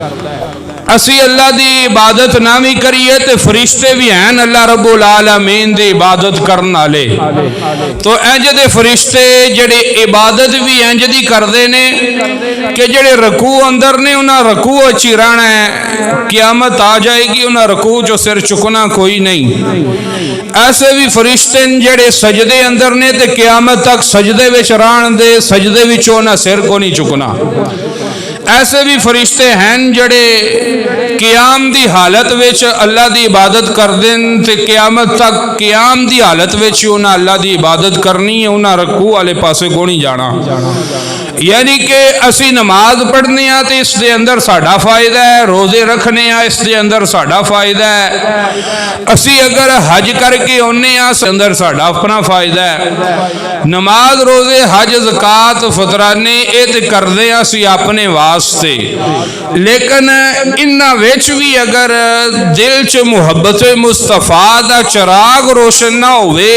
असी अल्लाह की इबादत ना भी करिए तो फरिश्ते भी हैं अल्लाह रब्बुल आलमीन की इबादत करने वाले। तो इंज दे फरिश्ते जेडे इबादत भी इंज दी करते ने कि जेडे रकू अंदर ने उन्हें रकू च ही रहना है, क़यामत आ जाएगी उन्हें रकू चो सिर चुकना कोई नहीं। ऐसे भी फरिश्ते जेडे सजदे अंदर ने तो क़यामत तक सजदे विच रहन दे, सजदे विचों उन्हें सिर को नहीं चुकना। ऐसे भी फरिश्ते हैं जड़े क़याम की हालत विच अल्लाह की इबादत करते हैं तो क़यामत तक क़याम की हालत विच उन्हें अल्लाह की इबादत करनी है, उन्हें रकू वाले पासे को नहीं जाना। यानी कि असी नमाज पढ़ने तो इस दे अंदर साडा फायदा है, रोज़े रखने इस दे अंदर साडा फायदा है, असी अगर हज करके आने इस अंदर साडा अपना फायदा है। नमाज रोज़े हज ज़कात फतराने ये तो करते असी अपने वास्ते, लेकिन इन्हां विच भी अगर दिल च मुहब्बत मुस्तफा दा चिराग रोशन ना होवे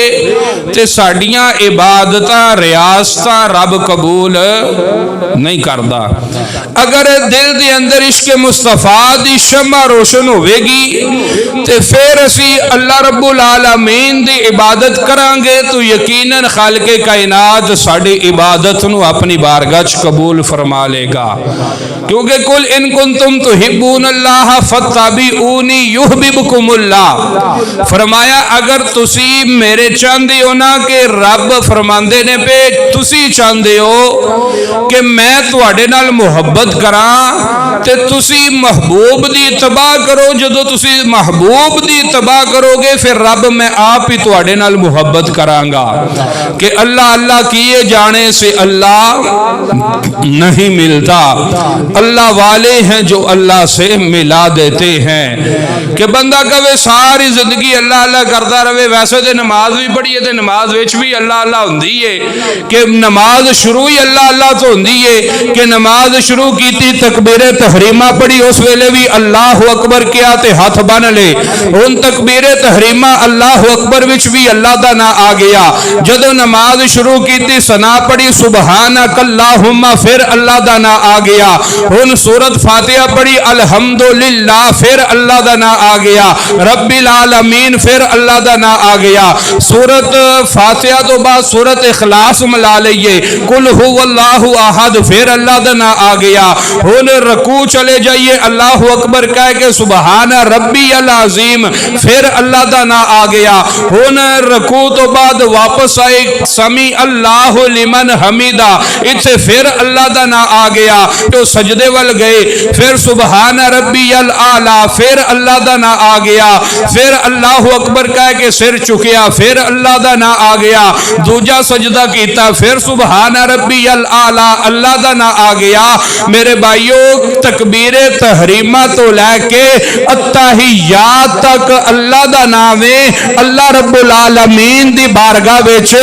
ते साडियां इबादतां रियासतां रब कबूल नहीं करता। अगर दिल दे अंदर इश्क मुस्तफा दी शमा रोशन होवेगी तो फिर असी अल्लाह रब्बुल आलमीन दी इबादत करांगे तो यकीनन खालिके कायनात साडी इबादत नूं अपनी बारगाह च कबूल फरमा लेगा। क्योंकि कुल इन कुंतुम तुहिब्बूनल्लाह फत्तबिऊनी युहब्बुकुमुल्लाह, फरमाया अगर तुसी मेरे चाहते हो ना कि रब फरमांदे ने पे तुसी चाहते हो कि मैं तुहाडे नाल मुहब्बत करां ते तुसी महबूब दी इत्तबा करो। जदों तुसी महबूब दी इत्तबा करोगे फिर रब मैं आप ही तुहाडे नाल मुहब्बत करांगा। कि अल्लाह अल्लाह किए जाने से अल्लाह नहीं मिलता, अल्लाह वाले हैं जो अल्लाह से मिला देते हैं। कि बंदा कहे सारी जिंदगी अल्लाह अल्लाह करता रहे, वैसे तो नमाज भी पढ़ी है तो नमाज विच भी अल्लाह अल्लाह होंदी है कि नमाज शुरू ही अल्लाह अल्लाह तो होंदी है कि नमाज शुरू की तकबीरे तहरीमा पढ़ी उस वेले भी अल्लाह अकबर किया ते हथ बन ले। हुण तकबीरे तहरीमा अल्लाह अकबर विच भी अल्लाह दा ना आ गया। जदों नमाज शुरू की सना पढ़ी सुबहानक अल्लाहुम्मा फिर अल्लाह दा ना आ गया। हुण सूरत फातिहा पढ़ी अल्हम्दुलिल्लाह फिर अल्लाह दा ना आ गया। रब्बिल आलमीन फिर अल्लाह दा ना आ गया। सूरत फातिहा तो बाद सूरत इखलास मिला लईए, कुल हुवल्लाहु अहद फिर अल्लाह दा ना आ गया। हुण रकू चले जाइए अल्लाहु अकबर कह के सुबहान रब्बी अल अजीम फिर अल्लाह दा ना आ गया। हुण रकू तो बाद वापस आए समी अल्लाहु लिमन हमीदा इत्थे फिर अल्लाह दा ना आ गया। तो सजदे वल गए फिर सुबहान रब्बी अल आला फिर अल्लाह दा ना आ गया। फिर अल्लाहु अकबर कह के सिर चुकिया फिर अल्लाह दा ना आ गया। दूजा सजदा कीता फिर सुबहान रब्बी अल आला अल्लाह दा ना आ गया। मेरे भाइयों तकबीरे तहरीमा तो लैके अत्तहियात तक अल्लाह दा नाम है। अल्लाह रब्बुल आलमीन दी बारगाह विच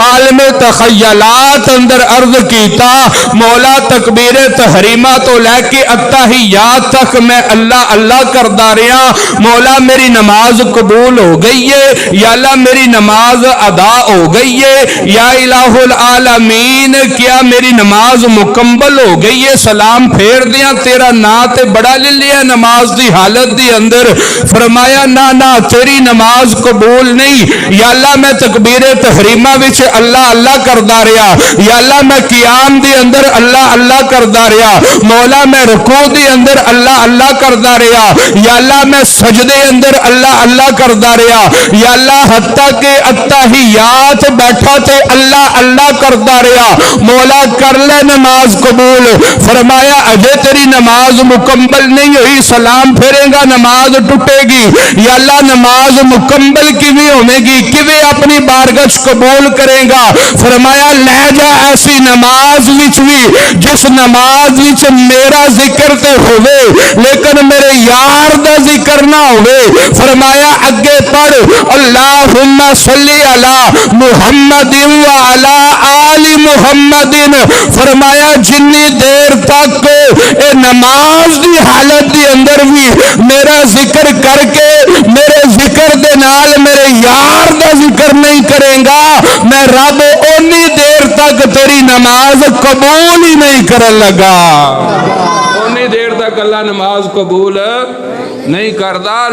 आलम तखयलात अंदर अर्ज कीता मौला तकबीरे तहरीमा तो लैके अत्तहियात तक मैं अल्लाह अल्लाह करदा रहा। मौला मेरी नमाज कबूल हो गई है या अल्लाह मेरी नमाज अदा हो गई है या इलाहुल आलमीन क्या मेरी नमाज मुकम्मल हो गई है। सलाम फेर दिया तेरा ना ते बड़ा ले लिया नमाज दी हालत दी अंदर। फरमाया ना ना तेरी नमाज कबूल नहीं। या अल्लाह मैं तकबीरे तहरीमा विच अल्लाह अल्लाह करदा रहा, या अल्लाह मैं क़ियाम दी अंदर अल्लाह अल्लाह करदा रहा, मौला मैं रुकू दी अंदर अल्लाह अल्लाह करदा रहा, या अल्लाह मैं सजदे अंदर अल्लाह अल्लाह करदा रहा, या अल्लाह हत्ता के अत्तहियात बैठा ते अल्लाह अल्लाह करदा रहा। मौला कर ले नमाज कबूल। फरमाया अजय तेरी नमाज मुकम्मल नहीं हुई, सलाम फेरेगा नमाज टूटेगी। या अल्लाह नमाज मुकम्मल किवें होवेगी, किवें अपनी बारगाह कबूल करेगा। फरमाया ले जा ऐसी नमाज विच भी जिस नमाज विच मेरा जिक्र ते होवे लेकिन मेरे यार दा जिक्र ना होवे। फरमाया अगे पढ़ अल्लाहुम्मा सल्ली अला मुहम्मदिन व अला आलि मुहम्मदिन। फरमाया जिन्नी देर तक ए नमाज दी हालत दी अंदर भी मेरा जिक्र करके मेरे जिक्र दे नाल मेरे यार दा जिक्र नहीं करेगा मैं रब ओनी देर तक तेरी नमाज कबूल ही नहीं करन लगा। उतनी देर तक बेशक अल्लाह नमाज कबूल नहीं करता।